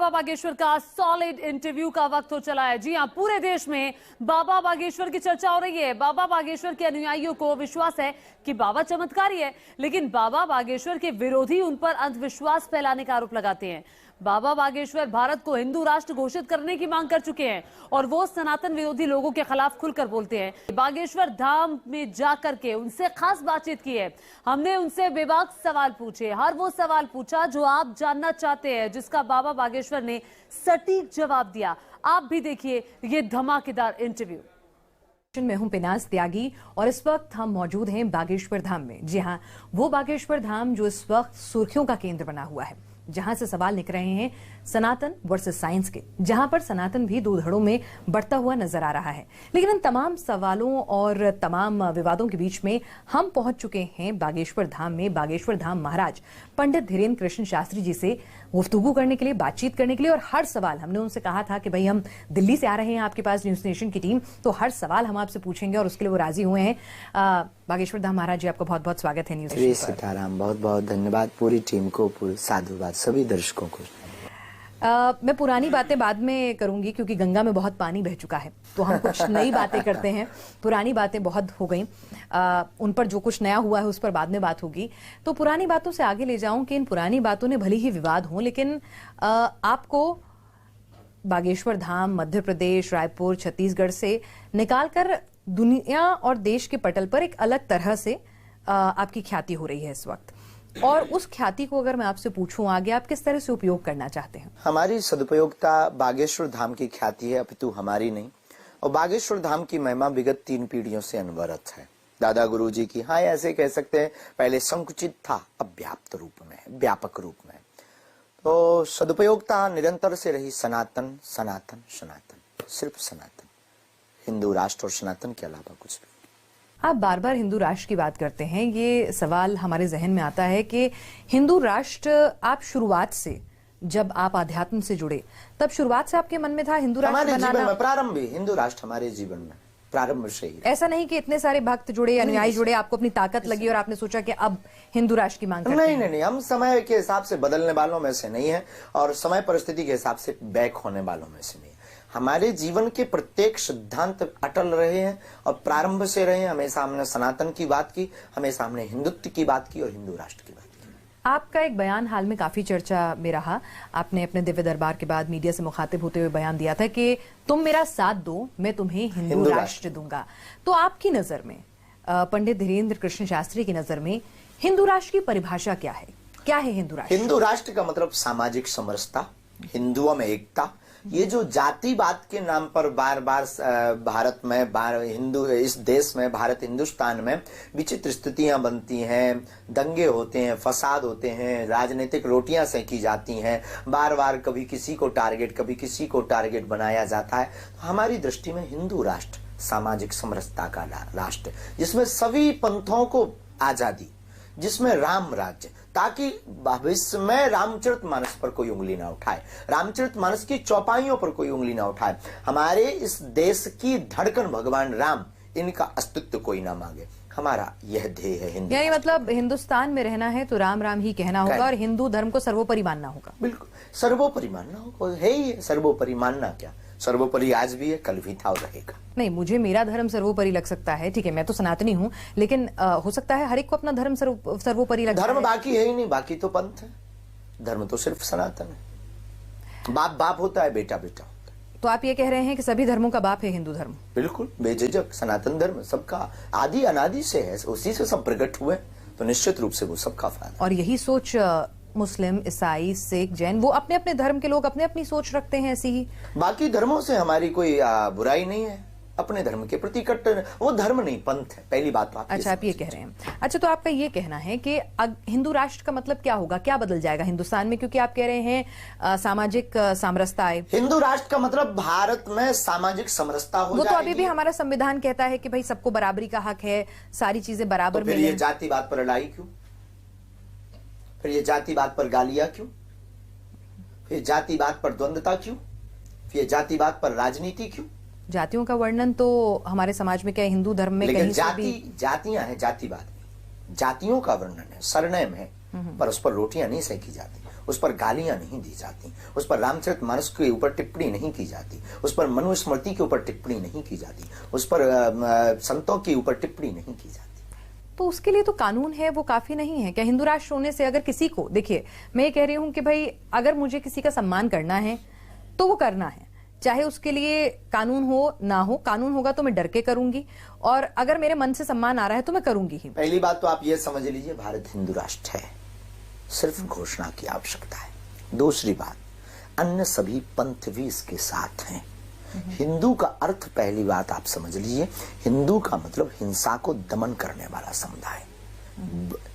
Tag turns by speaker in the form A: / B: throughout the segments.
A: बाबा बागेश्वर का solid interview का वक्त हो चला है। जी हां, पूरे देश में बाबा बागेश्वर की चर्चा हो रही है। बाबा बागेश्वर के अनुयायियों को विश्वास है कि बाबा चमत्कारी है, लेकिन बाबा बागेश्वर के विरोधी उन पर अंधविश्वास फैलाने का आरोप लगाते हैं। बाबा बागेश्वर भारत को हिंदू राष्ट्र घोषित करने की मांग कर चुके हैं और वो सनातन विरोधी लोगों के खिलाफ खुलकर बोलते हैं। बागेश्वर धाम में जाकर के उनसे खास बातचीत की है। हमने उनसे बेबाक सवाल पूछे, हर वो सवाल पूछा जो आप जानना चाहते हैं, जिसका बाबा बागेश्वर ने सटीक जवाब दिया। आप भी देखिए ये धमाकेदार इंटरव्यू।
B: मैं हूं पिनाज त्यागी और इस वक्त हम मौजूद हैं बागेश्वर धाम में। जी हां, वो बागेश्वर धाम जो इस वक्त सुर्खियों का केंद्र बना हुआ है, जहां से सवाल निकल रहे हैं सनातन वर्सेस साइंस के, जहां पर सनातन भी दो धड़ों में बढ़ता हुआ नजर आ रहा है। लेकिन इन तमाम सवालों और तमाम विवादों के बीच में हम पहुंच चुके हैं बागेश्वर धाम में। बागेश्वर धाम महाराज पंडित धीरेन्द्र कृष्ण शास्त्री जी से गुफ्तगू करने के लिए, बातचीत करने के लिए, और हर सवाल हमने उनसे कहा था कि भाई हम दिल्ली से आ रहे हैं आपके पास न्यूज नेशन की टीम, तो हर सवाल हम आपसे पूछेंगे और उसके लिए वो राजी हुए हैं। बागेश्वर धाम महाराज जी, आपका बहुत बहुत स्वागत है न्यूज नेशन पर।
C: सीताराम, बहुत बहुत धन्यवाद पूरी टीम को, पूरे साधुवाद सभी दर्शकों को।
B: मैं पुरानी बातें बाद में करूंगी क्योंकि गंगा में बहुत पानी बह चुका है, तो हम कुछ नई बातें करते हैं। पुरानी बातें बहुत हो गई, उन पर जो कुछ नया हुआ है उस पर बाद में बात होगी। तो पुरानी बातों से आगे ले जाऊं कि इन पुरानी बातों ने भले ही विवाद हो, लेकिन आपको बागेश्वर धाम मध्य प्रदेश, रायपुर, छत्तीसगढ़ से निकालकर दुनिया और देश के पटल पर एक अलग तरह से आपकी ख्याति हो रही है इस वक्त। और उस ख्याति को अगर मैं आपसे पूछूं आगे आप किस तरह से उपयोग करना चाहते हैं?
C: हमारी सदुपयोगता बागेश्वर धाम की ख्याति है, अपितु हमारी नहीं। और बागेश्वर धाम की महिमा विगत 3 पीढ़ियों से अनवरत है। दादा गुरु जी की, हाँ ऐसे कह सकते हैं, पहले संकुचित था, अब व्याप्त रूप में, व्यापक रूप में। तो सदुपयोगता निरंतर से रही सनातन सनातन सनातन, सिर्फ सनातन, हिंदू राष्ट्र और सनातन के अलावा कुछ भी।
B: आप बार बार हिंदू राष्ट्र की बात करते हैं, ये सवाल हमारे जहन में आता है कि हिंदू राष्ट्र, आप शुरुआत से जब आप आध्यात्म से जुड़े तब शुरुआत से आपके मन में था हिंदू राष्ट्र
C: हमारे
B: बनाना?
C: जीवन में प्रारंभ भी हिंदू राष्ट्र हमारे जीवन में प्रारंभ से ही।
B: ऐसा नहीं कि इतने सारे भक्त जुड़े, अनुयायी जुड़े, आपको अपनी ताकत लगी और आपने सोचा कि अब हिंदू राष्ट्र की मांग करते हैं?
C: नहीं, हम समय के हिसाब से बदलने वालों में से नहीं है और समय परिस्थिति के हिसाब से बैक होने वालों में से नहीं है। हमारे जीवन के प्रत्येक सिद्धांत अटल रहे हैं और प्रारंभ से रहे हैं। हमेशा हमने सनातन की बात की, हमेशा हमने हिंदुत्व की बात की और हिंदू राष्ट्र की बात की।
B: आपका एक बयान हाल में काफी चर्चा में रहा। आपने अपने दिव्य दरबार के बाद मीडिया से मुखातिब होते हुए बयान दिया था कि तुम मेरा साथ दो, मैं तुम्हें हिंदू राष्ट्र दूंगा। तो आपकी नजर में, पंडित धीरेन्द्र कृष्ण शास्त्री की नजर में, हिंदू राष्ट्र की परिभाषा क्या है? क्या है हिंदू राष्ट्र?
C: हिंदू राष्ट्र का मतलब सामाजिक समरसता, हिंदुओं में एकता। ये जो जातिवाद के नाम पर बार बार भारत में, हिंदू इस देश में, भारत हिंदुस्तान में विचित्र स्थितियां बनती हैं, दंगे होते हैं, फसाद होते हैं, राजनीतिक रोटियां सेकी जाती हैं, बार बार कभी किसी को टारगेट, कभी किसी को टारगेट बनाया जाता है। तो हमारी दृष्टि में हिंदू राष्ट्र सामाजिक समरसता का राष्ट्र, जिसमें सभी पंथों को आजादी, जिसमें राम राज्य, ताकि भविष्य में रामचरितमानस पर कोई उंगली ना उठाए, रामचरितमानस की चौपाइयों पर कोई उंगली ना उठाए। हमारे इस देश की धड़कन भगवान राम, इनका अस्तित्व कोई ना मांगे। हमारा यह ध्येय है हिंदू।
B: यानी मतलब हिंदुस्तान में रहना है तो राम राम ही कहना होगा और हिंदू धर्म को सर्वोपरि मानना होगा।
C: बिल्कुल सर्वोपरि मानना होगा, है ही सर्वोपरि मानना। क्या सर्वोपरि आज भी है, कल भी था और रहेगा।
B: नहीं, मुझे मेरा धर्म सर्वोपरि लग सकता है, ठीक है, मैं तो सनातनी हूँ, लेकिन हो सकता है हर एक को अपना धर्म सर्वोपरि लगता है।
C: धर्म बाकी है ही नहीं, बाकी तो पंथ है, धर्म तो सिर्फ सनातन है। बाप बाप होता है, बेटा बेटा होता है।
B: तो आप ये कह रहे हैं कि सभी धर्मों का बाप है हिंदू धर्म?
C: बिल्कुल बेझिझक, सनातन धर्म सबका आदि अनादि से है, उसी से सब प्रकट हुए, तो निश्चित रूप से वो सबका फायदा।
B: और यही सोच मुस्लिम, ईसाई, सिख, जैन, वो अपने अपने धर्म के लोग अपने अपनी सोच रखते हैं ऐसी ही।
C: बाकी धर्मों से हमारी कोई बुराई नहीं है, अपने धर्म के प्रति कट्टर, वो धर्म नहीं पंथ है, पहली बात तो आप।
B: अच्छा, आप ये कह रहे हैं। अच्छा, तो आपका ये कहना है कि हिंदू राष्ट्र का मतलब क्या होगा, क्या बदल जाएगा हिंदुस्तान में? क्योंकि आप कह रहे हैं सामाजिक समरसता आए।
C: हिंदू राष्ट्र का मतलब भारत में सामाजिक समरसता हो
B: वो तो अभी भी हमारा संविधान कहता है कि भाई सबको बराबरी का हक है, सारी चीजें बराबर
C: मिलें। फिर ये जातिवाद पर लड़ाई क्यों? फिर ये जातिवाद पर गालियां क्यों? फिर जातिवाद पर द्वंद्वता क्यों? फिर जातिवाद पर राजनीति क्यों?
B: जातियों का वर्णन तो हमारे समाज में क्या हिंदू धर्म में कहीं से भी
C: जातियां हैं, जातिवाद में जातियों का वर्णन है, सरनेम है, पर उस पर रोटियां नहीं सेकी जाती, उस पर गालियां नहीं दी जाती, उस पर रामचरितमानस के ऊपर टिप्पणी नहीं की जाती, उस पर मनुस्मृति के ऊपर टिप्पणी नहीं की जाती, उस पर संतों के ऊपर टिप्पणी नहीं की जाती।
B: तो उसके लिए तो कानून है, वो काफी नहीं है क्या? हिंदू राष्ट्र होने से अगर किसी को, देखिए मैं ये कह रही हूं कि भाई अगर मुझे किसी का सम्मान करना है तो वो करना है, चाहे उसके लिए कानून हो ना हो। कानून होगा तो मैं डर के करूंगी, और अगर मेरे मन से सम्मान आ रहा है तो मैं करूंगी ही।
C: पहली बात तो आप ये समझ लीजिए, भारत हिंदू राष्ट्र है, सिर्फ घोषणा की आवश्यकता है। दूसरी बात, अन्य सभी पंथ भी इसके साथ हैं। हिंदू का अर्थ, पहली बात आप समझ लीजिए, हिंदू का मतलब हिंसा को दमन करने वाला समुदाय,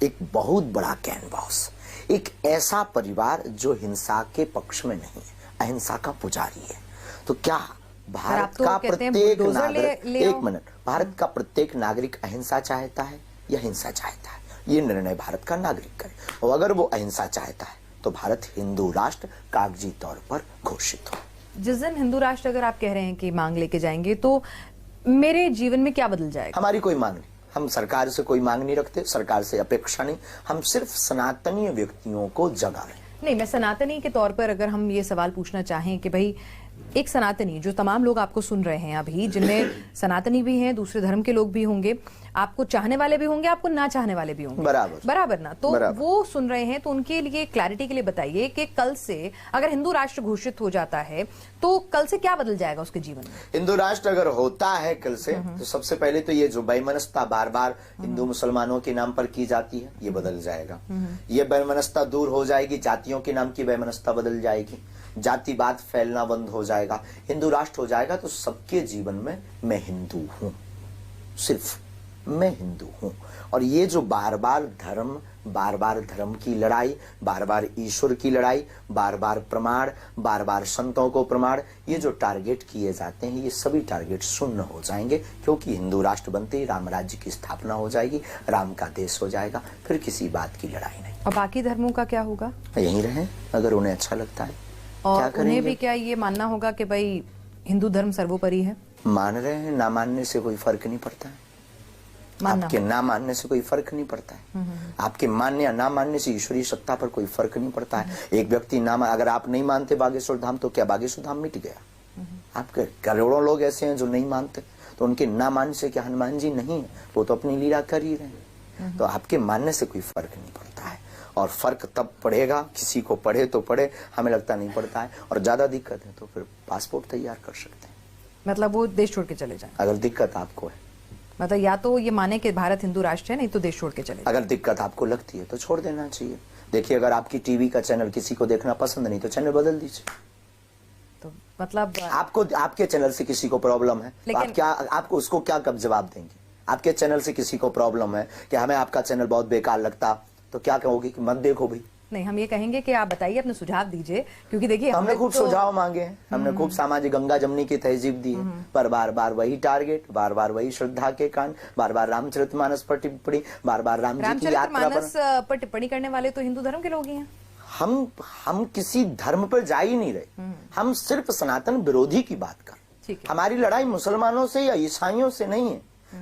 C: एक बहुत बड़ा कैनवास, एक ऐसा परिवार जो हिंसा के पक्ष में नहीं है, अहिंसा का पुजारी है। तो क्या भारत का प्रत्येक नागरिक, एक मिनट, भारत का प्रत्येक नागरिक अहिंसा चाहता है या हिंसा चाहता है? ये निर्णय भारत का नागरिक करे, और अगर वो अहिंसा चाहता है तो भारत हिंदू राष्ट्र कागजी तौर पर घोषित हो।
B: जिस दिन हिंदू राष्ट्र अगर आप कह रहे हैं कि मांग लेके जाएंगे, तो मेरे जीवन में क्या बदल जाएगा?
C: हमारी कोई मांग नहीं, हम सरकार से कोई मांग नहीं रखते, सरकार से अपेक्षा नहीं, हम सिर्फ सनातनीय व्यक्तियों को जगा रहे हैं।
B: नहीं, मैं सनातनी के तौर पर अगर हम ये सवाल पूछना चाहें कि भाई एक सनातनी, जो तमाम लोग आपको सुन रहे हैं अभी, जिनमें सनातनी भी हैं, दूसरे धर्म के लोग भी होंगे, आपको चाहने वाले भी होंगे, आपको ना चाहने वाले भी होंगे, बराबर ना? तो
C: बराबर।
B: वो सुन रहे हैं, तो उनके लिए क्लैरिटी के लिए बताइए कि कल से अगर हिंदू राष्ट्र घोषित हो जाता है तो कल से क्या बदल जाएगा उसके जीवन में?
C: हिंदू राष्ट्र अगर होता है कल से, तो सबसे पहले तो ये जो वैमनस्यता बार बार हिंदू मुसलमानों के नाम पर की जाती है, ये बदल जाएगा। ये वैमनस्यता दूर हो जाएगी, जातियों के नाम की वैमनस्यता बदल जाएगी, जातिवाद फैलना बंद हो जाएगा। हिंदू राष्ट्र हो जाएगा तो सबके जीवन में मैं हिंदू हूं, सिर्फ मैं हिंदू हूं। और ये जो बार बार धर्म की लड़ाई, बार बार ईश्वर की लड़ाई, बार बार प्रमाण, बार बार संतों को प्रमाण, ये जो टारगेट किए जाते हैं, ये सभी टारगेट शून्य हो जाएंगे, क्योंकि हिंदू राष्ट्र बनते ही राम राज्य की स्थापना हो जाएगी, राम का देश हो जाएगा, फिर किसी बात की लड़ाई नहीं।
B: और बाकी धर्मों का क्या होगा?
C: यहीं रहे अगर उन्हें अच्छा लगता है।
B: और उन्हें भी क्या ये मानना होगा कि भाई हिंदू धर्म सर्वोपरि है?
C: मान रहे हैं, ना मानने से कोई फर्क नहीं पड़ता है। आपके ना मानने से कोई फर्क नहीं पड़ता है, आपके मानने या ना मानने से ईश्वरीय सत्ता पर कोई फर्क नहीं पड़ता है। एक व्यक्ति अगर आप नहीं मानते बागेश्वर धाम, तो क्या बागेश्वर धाम मिट गया? आपके करोड़ों लोग ऐसे हैं जो नहीं मानते, तो उनके ना मानने से क्या हनुमान जी नहीं है? वो तो अपनी लीला कर ही रहे हैं। तो आपके मानने से कोई फर्क नहीं पड़ता है, और फर्क तब पड़ेगा, किसी को पड़े तो पड़े, हमें लगता नहीं पड़ता है। और ज्यादा दिक्कत है तो फिर पासपोर्ट तैयार कर सकते हैं,
B: मतलब वो देश छोड़ के चले जाएं।
C: अगर दिक्कत आपको है,
B: मतलब या तो ये माने कि भारत हिंदू राष्ट्र है, नहीं तो देश छोड़ के चले जाएं।
C: अगर दिक्कत आपको लगती है तो छोड़ देना चाहिए। देखिए, अगर आपकी टीवी का चैनल किसी को देखना पसंद नहीं तो चैनल बदल दीजिए।
B: तो मतलब
C: आपको, आपके चैनल से किसी को प्रॉब्लम है, तो आप क्या, आपको उसको क्या कब जवाब देंगे? आपके चैनल से किसी को प्रॉब्लम है कि हमें आपका चैनल बहुत बेकार लगता, तो क्या कहोगे कि मत देखो भाई?
B: नहीं, हम ये कहेंगे कि आप बताइए, अपने सुझाव दीजिए, क्योंकि देखिए
C: हमने खूब सुझाव मांगे हैं, हमने खूब सामाजिक गंगा जमनी की तहजीब दी है, पर बार बार वही टारगेट, बार बार वही श्रद्धा के कान, बार बार रामचरितमानस पर टिप्पणी, बार बार राम जी की यात्रा
B: पर टिप्पणी करने वाले तो हिंदू धर्म के लोग ही हैं।
C: हम किसी धर्म पर जा ही नहीं रहे, हम सिर्फ सनातन विरोधी की बात कर रहे हैं। हमारी लड़ाई मुसलमानों से या ईसाइयों से नहीं है,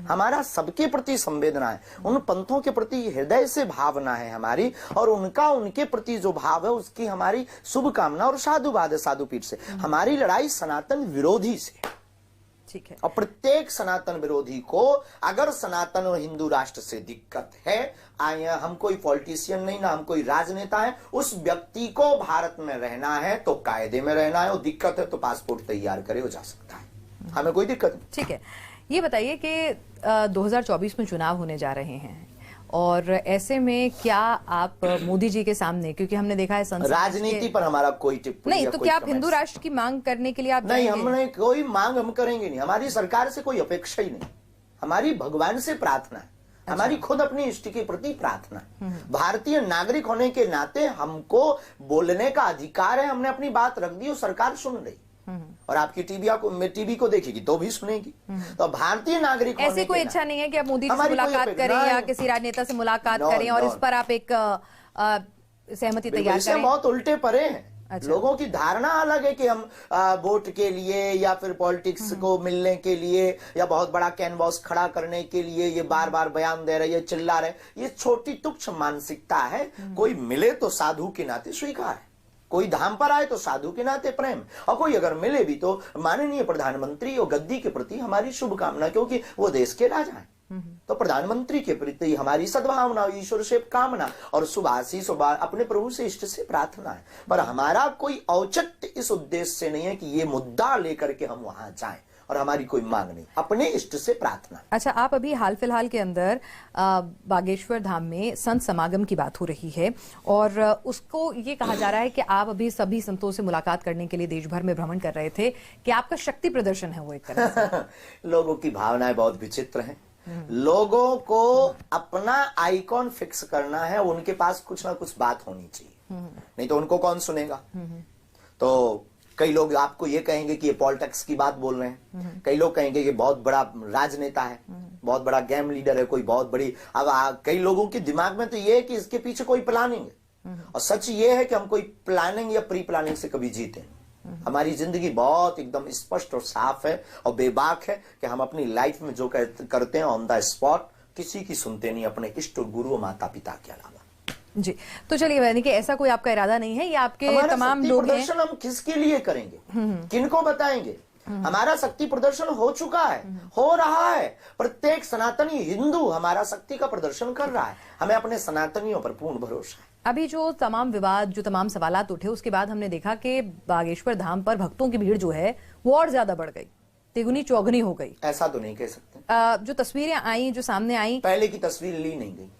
C: हमारा सबके प्रति संवेदना है, उन पंथों के प्रति हृदय से भावना है हमारी, और उनके प्रति जो भाव है उसकी हमारी शुभकामना और साधुवाद है साधुपीठ से। हमारी लड़ाई सनातन विरोधी से,
B: ठीक है।
C: और प्रत्येक सनातन विरोधी को अगर सनातन और हिंदू राष्ट्र से दिक्कत है, हम कोई पॉलिटिशियन नहीं, ना हम कोई राजनेता है, उस व्यक्ति को भारत में रहना है तो कायदे में रहना है, और दिक्कत है तो पासपोर्ट तैयार करे, हो जा सकता है, हमें कोई दिक्कत नहीं।
B: ठीक है, ये बताइए कि 2024 में चुनाव होने जा रहे हैं, और ऐसे में क्या आप मोदी जी के सामने, क्योंकि हमने देखा है संसद
C: राजनीति पर हमारा कोई टिप्पणी
B: नहीं, तो क्या आप हिंदू राष्ट्र की मांग करने के लिए आप
C: नहीं, हमने कोई मांग हम करेंगे नहीं, हमारी सरकार से कोई अपेक्षा ही नहीं, हमारी भगवान से प्रार्थना है, हमारी खुद अपनी इष्ट के प्रति प्रार्थना है। भारतीय नागरिक होने के नाते हमको बोलने का अधिकार है, हमने अपनी बात रख दी और सरकार सुन रही, और आपकी टीवी को देखेगी तो भी सुनेगी। तो भारतीय नागरिक
B: ऐसी कोई इच्छा नहीं है कि आप मोदी जी से मुलाकात करें या किसी राजनेता से मुलाकात करें और इस पर आप एक सहमति तैयार करें?
C: बहुत उल्टे परे हैं,
B: अच्छा।
C: लोगों की धारणा अलग है कि हम वोट के लिए या फिर पॉलिटिक्स को मिलने के लिए या बहुत बड़ा कैनवास खड़ा करने के लिए ये बार बार बयान दे रहे, ये चिल्ला रहे, ये छोटी तुच्छ मानसिकता है। कोई मिले तो साधु के नाते स्वीकार है, कोई धाम पर आए तो साधु के नाते प्रेम, और कोई अगर मिले भी तो माननीय प्रधानमंत्री और गद्दी के प्रति हमारी शुभकामना, क्योंकि वो देश के राजा हैं। तो प्रधानमंत्री के प्रति हमारी सद्भावना, ईश्वर से कामना और शुभ आशीष अपने प्रभु से इष्ट से प्रार्थना है। पर हमारा कोई औचित्य इस उद्देश्य से नहीं है कि ये मुद्दा लेकर के हम वहां जाएं, और हमारी कोई मांग नहीं, अपने इष्ट से प्रार्थना।
B: अच्छा, आप अभी हाल फिलहाल के अंदर बागेश्वर धाम में संत समागम की बात हो रही है और उसको ये कहा जा रहा है कि आप अभी सभी संतों से मुलाकात करने के लिए देश भर में भ्रमण कर रहे थे, कि आपका शक्ति प्रदर्शन है वो एक तरह से।
C: लोगों की भावनाएं बहुत विचित्र हैं। लोगों को अपना आइकॉन फिक्स करना है, उनके पास कुछ ना कुछ बात होनी चाहिए, नहीं तो उनको कौन सुनेगा। तो कई लोग आपको ये कहेंगे कि ये पॉलिटिक्स की बात बोल रहे हैं, कई लोग कहेंगे कि बहुत बड़ा राजनेता है, बहुत बड़ा गेम लीडर है, कोई बहुत बड़ी। अब कई लोगों के दिमाग में तो ये है कि इसके पीछे कोई प्लानिंग है, और सच ये है कि हम कोई प्लानिंग या प्री प्लानिंग से कभी जीते। हमारी जिंदगी बहुत एकदम स्पष्ट और साफ है और बेबाक है कि हम अपनी लाइफ में जो करते हैं ऑन द स्पॉट, किसी की सुनते नहीं, अपने इष्ट गुरु और माता पिता के अलावा।
B: जी, तो चलिए, यानी कि ऐसा कोई आपका इरादा नहीं है, ये आपके तमाम
C: शक्ति
B: लोग हैं।
C: प्रदर्शन हम किसके लिए करेंगे, किनको बताएंगे? हमारा शक्ति प्रदर्शन हो चुका है, हो रहा है। प्रत्येक सनातनी हिंदू हमारा शक्ति का प्रदर्शन कर रहा है। हमें अपने सनातनियों पर पूर्ण भरोसा है।
B: अभी जो तमाम विवाद, जो तमाम सवालात उठे, उसके बाद हमने देखा कि बागेश्वर धाम पर भक्तों की भीड़ जो है वो और ज्यादा बढ़ गई, तिगुनी चौगुनी हो गई।
C: ऐसा तो नहीं कह सकते।
B: जो तस्वीरें आई, जो सामने आई,
C: पहले की तस्वीर ली नहीं गई।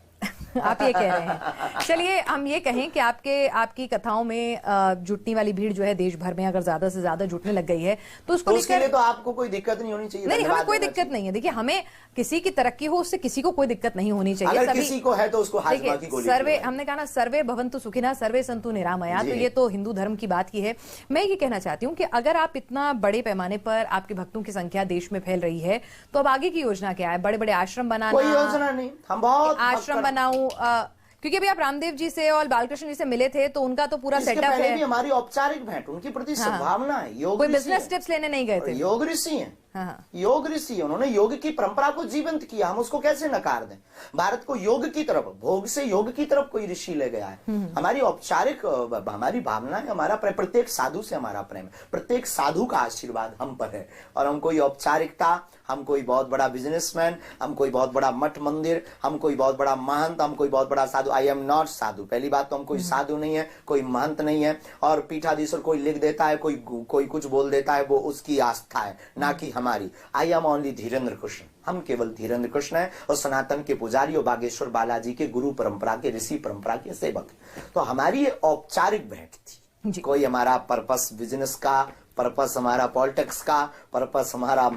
B: आप ये कह रहे हैं। चलिए, हम ये कहें कि आपकी कथाओं में जुटने वाली भीड़ जो है देश भर में अगर ज्यादा से ज्यादा जुटने लग गई है तो उसको
C: उसके लिए तो आपको कोई दिक्कत नहीं होनी चाहिए।
B: नहीं, हमें कोई दिक्कत नहीं है। देखिए, हमें किसी की तरक्की हो उससे किसी को कोई दिक्कत नहीं होनी चाहिए।
C: अगर किसी को है तो उसको हाजमा की गोली।
B: सर्वे, हमने कहा ना, सर्वे भवन्तु सुखिनः सर्वे सन्तु निरामया, तो ये तो हिंदू धर्म की बात की है। मैं ये कहना चाहती हूँ कि अगर आप इतना बड़े पैमाने पर आपके भक्तों की संख्या देश में फैल रही है तो अब आगे की योजना क्या है? बड़े बड़े आश्रम बनाना?
C: कोई योजना नहीं। हम बहुत
B: आश्रम बनाऊं, क्योंकि अभी आप रामदेव जी से और बालकृष्ण जी से मिले थे तो उनका तो पूरा सेटअप है।
C: भी हमारी औपचारिक भेंट, उनके प्रति सद्भावना है। योग
B: कोई बिजनेस टिप्स लेने नहीं गए थे।
C: योग ऋषि हैं।
B: हाँ।
C: योग ऋषि, उन्होंने योग की परंपरा को जीवंत किया, हम उसको कैसे नकार दें? भारत को योग की तरफ, भोग से योग की तरफ कोई ऋषि ले गया है। हमारी औपचारिक, हमारी भावना है, हमारा प्रत्येक साधु से हमारा प्रेम है, प्रत्येक साधु का आशीर्वाद हम पर है। और हम कोई औपचारिकता, हम कोई बहुत बड़ा बिजनेसमैन, हम कोई बहुत बड़ा मठ मंदिर, हम कोई बहुत बड़ा महंत, हम कोई बहुत बड़ा साधु, आई एम नॉट साधु। पहली बात तो हम कोई साधु नहीं है, कोई महंत नहीं है। और पीठाधीश्वर कोई लिख देता है, कोई कुछ बोल देता है, वो उसकी आस्था है, ना कि हमारी। I am only Dhirendra Krishna, हम केवल धीरेन्द्र कृष्ण है और सनातन के पुजारी और बागेश्वर बालाजी के गुरु परंपरा के, ऋषि परंपरा के सेवक। तो हमारी ये औपचारिक भेंट थी। कोई हमारा पर्पस बिजनेस का, पर्पस हमारा पॉलिटिक्स का, पर्पस हमारा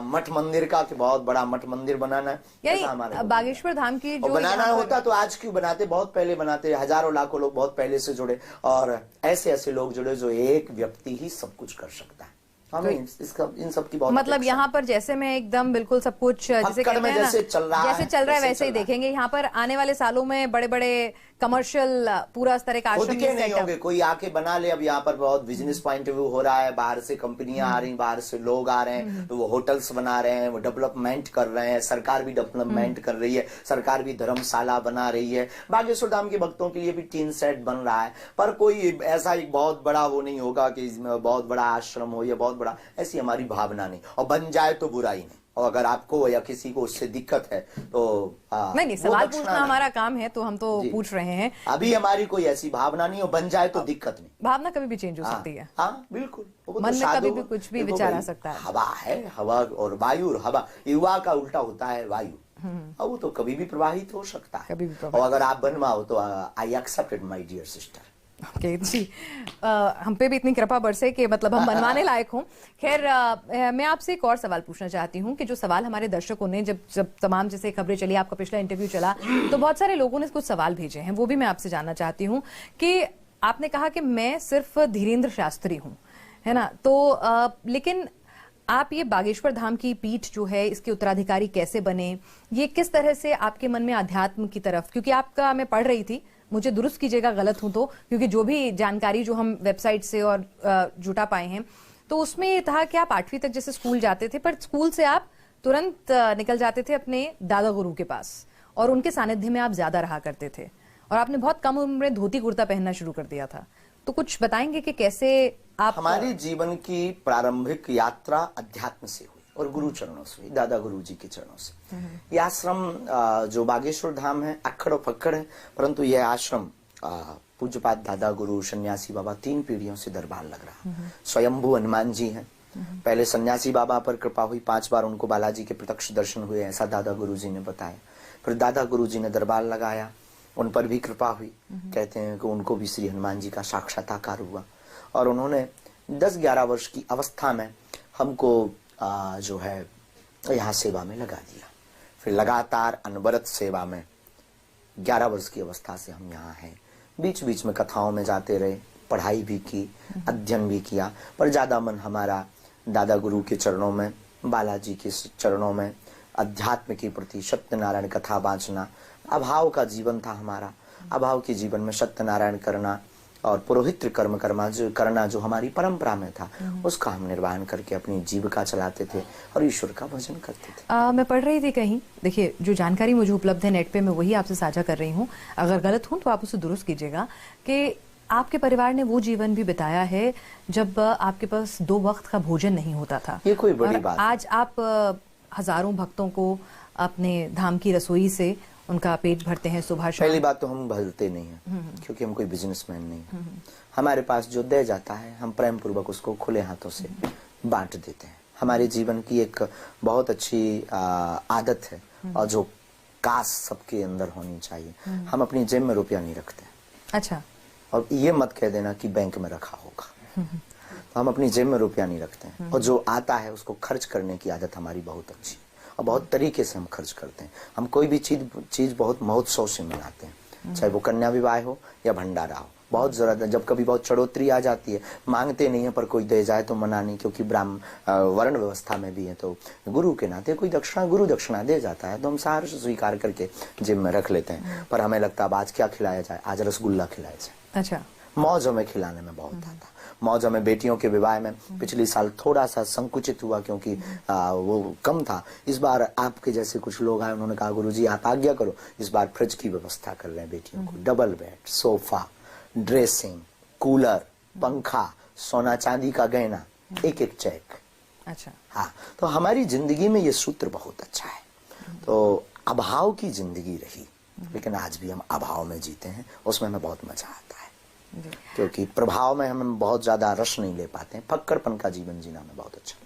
C: मठ मंदिर का कि बहुत बड़ा मठ मंदिर बनाना है, ऐसा हमारा
B: बागेश्वर धाम की जो
C: बनाना होता तो आज क्यों बनाते? बहुत पहले बनाते। हजारों लाखों लोग बहुत पहले से जुड़े, और ऐसे ऐसे लोग जुड़े जो एक व्यक्ति ही सब कुछ कर सकता है। हमें इन सब की बहुत,
B: मतलब यहाँ पर जैसे मैं एकदम बिल्कुल सब कुछ जैसे कहते हैं ना,
C: जैसे चल रहा है
B: वैसे ही देखेंगे। यहाँ पर आने वाले सालों में बड़े बड़े कमर्शियल पूरा इस तरह का आश्रम
C: नहीं होंगे, कोई आके बना ले। अब यहाँ पर बहुत बिजनेस पॉइंट ऑफ व्यू हो रहा है, बाहर से कंपनियां आ रही, बाहर से लोग आ रहे हैं, तो वो होटल्स बना रहे हैं, वो डेवलपमेंट कर रहे हैं, सरकार भी डेवलपमेंट कर रही है, सरकार भी धर्मशाला बना रही है। बागेश्वर धाम के भक्तों के लिए भी टीन सेट बन रहा है, पर कोई ऐसा एक बहुत बड़ा वो नहीं होगा कि बहुत बड़ा आश्रम हो या बहुत बड़ा, ऐसी हमारी भावना नहीं। और बन जाए तो बुराई नहीं, और अगर आपको या किसी को उससे दिक्कत है तो
B: नहीं, सवाल पूछना हमारा काम है तो हम तो पूछ रहे हैं।
C: अभी हमारी कोई ऐसी भावना नहीं, और बन जाए तो दिक्कत नहीं।
B: भावना कभी भी चेंज हो सकती है।
C: हाँ, बिल्कुल।
B: मन में कभी भी कुछ भी विचार आ सकता है।
C: हवा है, हवा और वायु, और हवा युवा का उल्टा होता है वायु, और वो तो कभी भी प्रवाहित हो सकता है।
B: कभी भी
C: और अगर आप बनवाओ तो I accepted my dear sister.
B: Okay जी, हम पे भी इतनी कृपा बरसे कि मतलब हम बनवाने लायक हों। खैर, मैं आपसे एक और सवाल पूछना चाहती हूँ कि जो सवाल हमारे दर्शकों ने जब तमाम जैसे खबरें चली, आपका पिछला इंटरव्यू चला, तो बहुत सारे लोगों ने कुछ सवाल भेजे हैं, वो भी मैं आपसे जानना चाहती हूँ कि आपने कहा कि मैं सिर्फ धीरेन्द्र शास्त्री हूँ, है ना, तो लेकिन आप ये बागेश्वर धाम की पीठ जो है इसके उत्तराधिकारी कैसे बने? ये किस तरह से आपके मन में अध्यात्म की तरफ, क्योंकि आपका, मैं पढ़ रही थी, मुझे दुरुस्त कीजिएगा गलत हूं तो, क्योंकि जो भी जानकारी जो हम वेबसाइट से और जुटा पाए हैं तो उसमें ये था कि आप 8वीं तक जैसे स्कूल जाते थे, पर स्कूल से आप तुरंत निकल जाते थे अपने दादा गुरु के पास और उनके सानिध्य में आप ज्यादा रहा करते थे, और आपने बहुत कम उम्र में धोती कुर्ता पहनना शुरू कर दिया था। तो कुछ बताएंगे कि कैसे आप
C: हमारी जीवन की प्रारंभिक यात्रा अध्यात्म से हुई और गुरु चरणों से हुई, दादा गुरु जी के चरणों से। यह आश्रम जो बागेश्वर धाम है, अक्खड़ और पक्कड़ है, परंतु यह आश्रम पूज्यपाद दादा गुरु सन्यासी बाबा 3 पीढ़ियों से दरबार लग रहा। स्वयंभू हनुमान जी हैं। पहले सन्यासी बाबा पर कृपा हुई, 5 बार उनको बालाजी के प्रत्यक्ष दर्शन हुए, ऐसा दादा गुरु जी ने बताया। फिर दादा गुरु जी ने दरबार लगाया, उन पर भी कृपा हुई। कहते हैं कि उनको भी श्री हनुमान जी का साक्षात्कार हुआ और उन्होंने 10-11 वर्ष की अवस्था में हमको जो है यहाँ सेवा में लगा दिया। फिर लगातार अनवरत सेवा में 11 वर्ष की अवस्था से हम यहाँ हैं। बीच बीच में कथाओं में जाते रहे, पढ़ाई भी की, अध्ययन भी किया, पर ज्यादा मन हमारा दादा गुरु के चरणों में, बालाजी के चरणों में, अध्यात्म के प्रति, सत्यनारायण कथा वाचना। अभाव का जीवन था हमारा, अभाव के जीवन में सत्यनारायण करना और पुरोहित्र कर्म करना जो हमारी परंपरा में था, उसका हम निर्वहन करके अपनी जीविका चलाते थे और ईश्वर का भजन करते थे।
B: मैं पढ़ रही थी कहीं, देखिए जो जानकारी मुझे उपलब्ध है नेट पे, मैं वही आपसे साझा कर रही हूँ, अगर गलत हूँ तो आप उसे दुरुस्त कीजिएगा, कि आपके परिवार ने वो जीवन भी बिताया है जब आपके पास 2 वक्त का भोजन नहीं होता था।
C: ये कोई बड़ी बात
B: आज आप हजारों भक्तों को अपने धाम की रसोई से उनका पेट भरते हैं सुबह शाम।
C: पहली बात तो हम भरते नहीं हैं, क्योंकि हम कोई बिजनेसमैन नहीं हैं। हमारे पास जो दे जाता है हम प्रेम पूर्वक उसको खुले हाथों से बांट देते हैं। हमारे जीवन की एक बहुत अच्छी आदत है और जो काश सबके अंदर होनी चाहिए, हम अपनी जेब में रुपया नहीं रखते।
B: अच्छा।
C: और ये मत कह देना कि बैंक में रखा होगा। तो हम अपनी जेब में रुपया नहीं रखते हैं और जो आता है उसको खर्च करने की आदत हमारी बहुत अच्छी है और बहुत तरीके से हम खर्च करते हैं। हम कोई भी चीज बहुत महोत्सव से मनाते हैं, चाहे वो कन्या विवाह हो या भंडारा हो। बहुत जरूरत है, जब कभी बहुत चढ़ोतरी आ जाती है, मांगते नहीं है पर कोई दे जाए तो मना नहीं, क्योंकि ब्राह्मण वर्ण व्यवस्था में भी है, तो गुरु के नाते कोई दक्षिणा, गुरु दक्षिणा दे जाता है तो हम सार से स्वीकार करके जेब में रख लेते हैं। पर हमें लगता है आज क्या खिलाया जाए, आज रसगुल्ला खिलाया जाए।
B: अच्छा।
C: मौज हमें खिलाने में बहुत आता। मौज हमें बेटियों के विवाह में पिछले साल थोड़ा सा संकुचित हुआ, क्योंकि वो कम था। इस बार आपके जैसे कुछ लोग आए, उन्होंने कहा गुरुजी आप आज्ञा करो, इस बार फ्रिज की व्यवस्था कर रहे हैं बेटियों को, double bed, sofa, dressing, cooler, पंखा, सोना चांदी का गहना, एक चेक।
B: अच्छा।
C: हाँ, तो हमारी जिंदगी में ये सूत्र बहुत अच्छा है। तो अभाव की जिंदगी रही, लेकिन आज भी हम अभाव में जीते हैं, उसमें हमें बहुत मजा आता है, क्योंकि प्रभाव में हम बहुत ज्यादा रस नहीं ले पाते हैं। फक्कड़पन का जीवन जीना में बहुत अच्छा।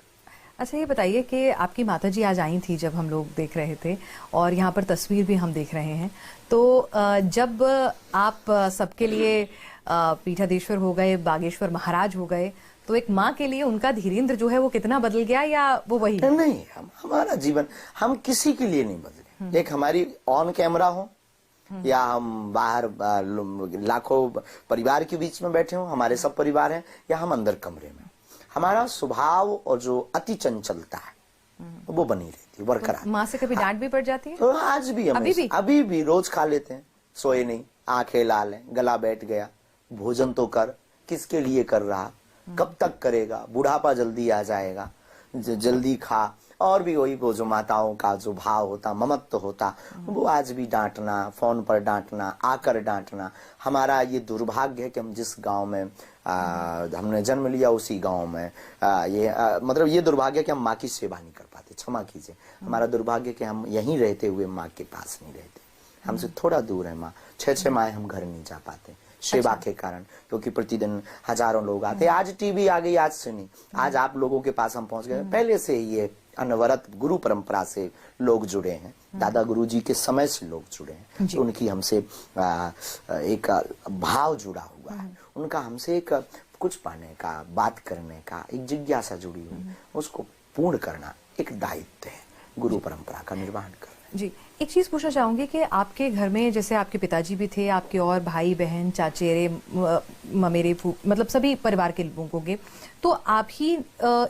B: अच्छा, ये बताइए कि आपकी माताजी आज आई थी जब हम लोग देख रहे थे, और यहाँ पर तस्वीर भी हम देख रहे हैं, तो जब आप सबके लिए पीठाधीश्वर हो गए, बागेश्वर महाराज हो गए, तो एक माँ के लिए उनका धीरेन्द्र जो है वो कितना बदल गया, या वो वही?
C: नहीं, हमारा जीवन हम किसी के लिए नहीं बदले। एक हमारी ऑन कैमरा हो या हम बाहर लाखों परिवार के बीच में बैठे हो, हमारे सब परिवार हैं, या हम अंदर कमरे में, हमारा स्वभाव और जो अति चंचलता है वो बनी रहती है, बरकरार।
B: माँ से कभी डांट भी पड़ जाती है?
C: तो आज भी, अभी भी रोज खा लेते हैं, सोए नहीं, आंखें लाल हैं, गला बैठ गया, भोजन तो कर, किसके लिए कर रहा, कब तक करेगा, बुढ़ापा जल्दी आ जाएगा, जल्दी खा। और भी वही वो जो माताओं का जो भाव होता, ममत्व होता, वो आज भी डांटना, फोन पर डांटना, आकर डांटना। हमारा ये दुर्भाग्य है कि हम जिस गांव में हमने जन्म लिया उसी गांव में मतलब ये दुर्भाग्य है कि हम माँ की सेवा नहीं कर पाते। क्षमा कीजिए, हमारा दुर्भाग्य कि हम यहीं रहते हुए माँ के पास नहीं रहते, हमसे थोड़ा दूर है माँ। 6 माह हम घर नहीं जा पाते सेवा के कारण, क्योंकि प्रतिदिन हजारों लोग आते। आज टीवी आ गई, आज से नहीं, आज आप लोगों के पास हम पहुंच गए। पहले से ही ये अनवरत गुरु परंपरा से लोग जुड़े हैं, दादा गुरु जी के समय से लोग जुड़े हैं, तो उनकी हमसे एक भाव जुड़ा हुआ है, उनका हमसे एक कुछ पाने का, बात करने का एक जिज्ञासा जुड़ी हुई, उसको पूर्ण करना एक दायित्व है, गुरु परंपरा का निर्वहन करना।
B: जी, एक चीज पूछना चाहूंगी कि आपके घर में जैसे आपके पिताजी भी थे, आपके और भाई बहन, चाचेरे, ममेरे, मतलब सभी परिवार के लोगों के, तो आप ही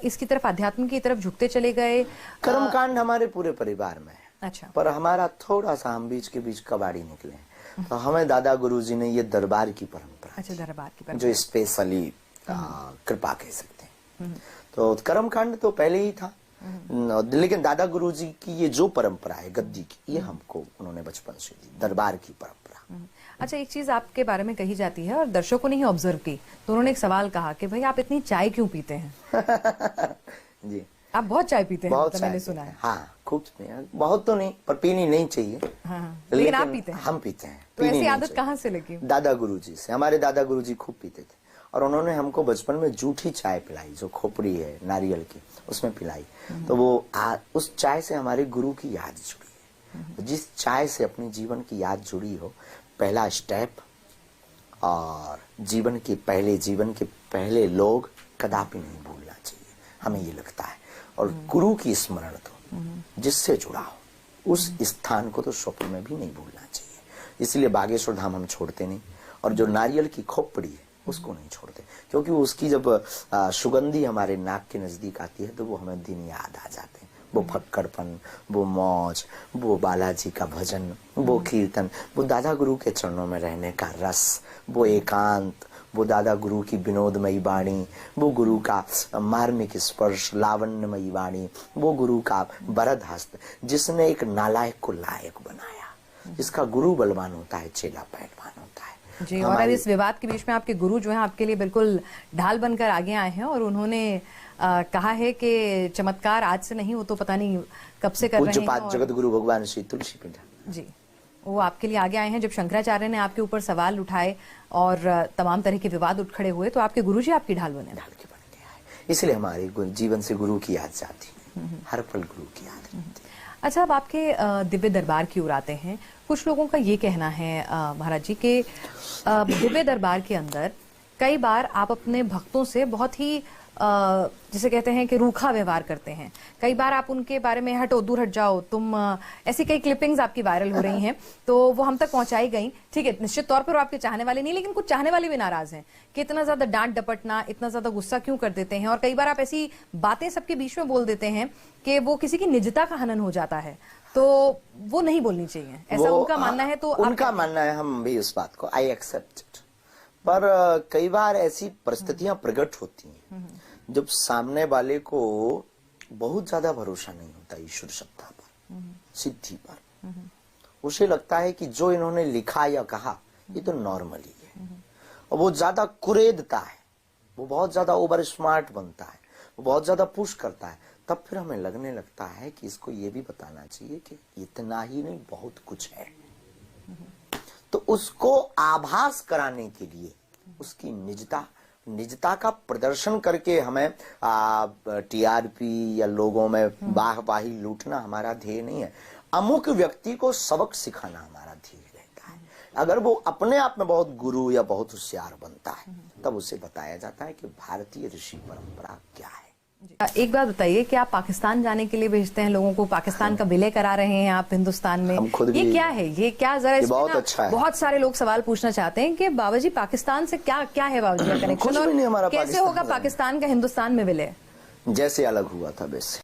B: इसकी तरफ, अध्यात्म की तरफ झुकते चले गए?
C: कर्मकांड हमारे पूरे परिवार में है।
B: अच्छा।
C: पर हमारा थोड़ा सा, हम बीच के बीच कबाड़ी निकले हैं। तो हमें दादा गुरुजी ने ये दरबार की परंपरा,
B: अच्छा, दरबार की
C: जो स्पेशली कृपा कह सकते हैं। तो कर्मकांड तो पहले ही था, लेकिन दादा गुरुजी की ये जो परंपरा है गद्दी की, ये हमको उन्होंने बचपन से दी, दरबार की परंपरा।
B: अच्छा, एक चीज आपके बारे में कही जाती है और दर्शकों ने ही ऑब्जर्व की, तो उन्होंने एक सवाल कहा कि भाई आप इतनी चाय क्यों पीते हैं?
C: जी,
B: आप बहुत चाय पीते हैं,
C: बहुत
B: तो मैंने सुना है।
C: हाँ, खूब, बहुत तो नहीं, पर पीनी नहीं चाहिए।
B: हाँ, लेकिन आप पीते हैं।
C: हम पीते हैं।
B: तो ऐसी आदत कहाँ से लगी?
C: दादा गुरुजी से। हमारे दादा गुरुजी खूब पीते थे और उन्होंने हमको बचपन में जूठी चाय पिलाई, जो खोपड़ी है नारियल की, उसमें पिलाई। तो वो उस चाय से हमारे गुरु की याद जुड़ी है। तो जिस चाय से अपने जीवन की याद जुड़ी हो, पहला स्टेप और जीवन के पहले लोग कदापि नहीं भूलना चाहिए, हमें ये लगता है। और गुरु की स्मरण तो जिससे जुड़ा हो, उस स्थान को तो स्वप्न में भी नहीं भूलना चाहिए। इसलिए बागेश्वर धाम हम छोड़ते नहीं, और जो नारियल की खोपड़ी है उसको नहीं छोड़ते, क्योंकि उसकी जब सुगंधी हमारे नाक के नजदीक आती है तो वो हमें दिन याद आ जाते हैं। वो फक्कड़पन, वो मौज, वो बालाजी का भजन, वो कीर्तन, वो दादा गुरु के चरणों में रहने का रस, वो एकांत, वो दादा गुरु की विनोदमयी वाणी, वो गुरु का मार्मिक स्पर्श, लावण्यमयी वाणी, वो गुरु का वरद हस्त, जिसने एक नालायक को लायक बनाया। जिसका गुरु बलवान होता है, चेला पहलवान होता है।
B: जी, और अब इस विवाद के बीच में आपके गुरु जो हैं आपके लिए बिल्कुल ढाल बनकर आगे आए हैं और उन्होंने कहा है कि चमत्कार आज से नहीं, वो तो पता नहीं कब से कर रहे हैं।
C: पूज्यपाद जगत गुरु भगवान श्री तुलसी पिंडा
B: जी, वो आपके लिए आगे आए हैं। जब शंकराचार्य ने आपके ऊपर सवाल उठाए और तमाम तरह के विवाद उठ खड़े हुए, तो आपके गुरुजी आपकी ढाल बने।
C: ढाल के बन गया है, इसलिए हमारे जीवन से गुरु की याद जाती है, हर पल गुरु की याद रहती है।
B: अच्छा, अब आपके दिव्य दरबार की ओर आते हैं। कुछ लोगों का ये कहना है महाराज जी के दिव्य दरबार के अंदर कई बार आप अपने भक्तों से बहुत ही जिसे कहते हैं कि रूखा व्यवहार करते हैं। कई बार आप उनके बारे में हटो, दूर हट जाओ तुम, ऐसी कई क्लिपिंग्स आपकी वायरल हो रही हैं, तो वो हम तक पहुंचाई गई। ठीक है, निश्चित तौर पर वो आपके चाहने वाले नहीं, लेकिन कुछ चाहने वाले भी नाराज हैं कि इतना ज्यादा डांट डपटना, इतना ज्यादा गुस्सा क्यों कर देते हैं। और कई बार आप ऐसी बातें सबके बीच में बोल देते हैं कि वो किसी की निजता का हनन हो जाता है, तो वो नहीं बोलनी चाहिए, ऐसा उनका मानना है। तो
C: उनका मानना है, हम भी उस बात को आई एक्सेप्ट इट, पर कई बार ऐसी परिस्थितियां प्रकट होती हैं जब सामने वाले को बहुत ज्यादा भरोसा नहीं होता ईश्वर सत्ता पर, सिद्धि पर। उसे लगता है कि जो इन्होंने लिखा या कहा ये तो नॉर्मल ही है, और वो ज्यादा कुरेदता है, वो बहुत ज्यादा ओवर स्मार्ट बनता है, वो बहुत ज्यादा पुश करता है। तब फिर हमें लगने लगता है कि इसको ये भी बताना चाहिए कि इतना ही नहीं, बहुत कुछ है। तो उसको आभास कराने के लिए उसकी निजता का प्रदर्शन करके हमें टीआरपी या लोगों में वाहवाही लूटना हमारा ध्येय नहीं है। अमुक व्यक्ति को सबक सिखाना हमारा ध्येय रहता है। अगर वो अपने आप में बहुत गुरु या बहुत होशियार बनता है, तब उसे बताया जाता है कि भारतीय ऋषि परंपरा क्या है।
B: एक बात बताइए कि आप पाकिस्तान जाने के लिए भेजते हैं लोगों को, पाकिस्तान का विलय करा रहे हैं आप हिंदुस्तान में, ये क्या है? ये क्या, जरा इसमें
C: बहुत अच्छा है।
B: बहुत सारे लोग सवाल पूछना चाहते हैं कि बाबा जी पाकिस्तान से क्या क्या है बाबा जी का कनेक्शन, और कैसे होगा पाकिस्तान का हिंदुस्तान में विलय?
C: जैसे अलग हुआ था वैसे।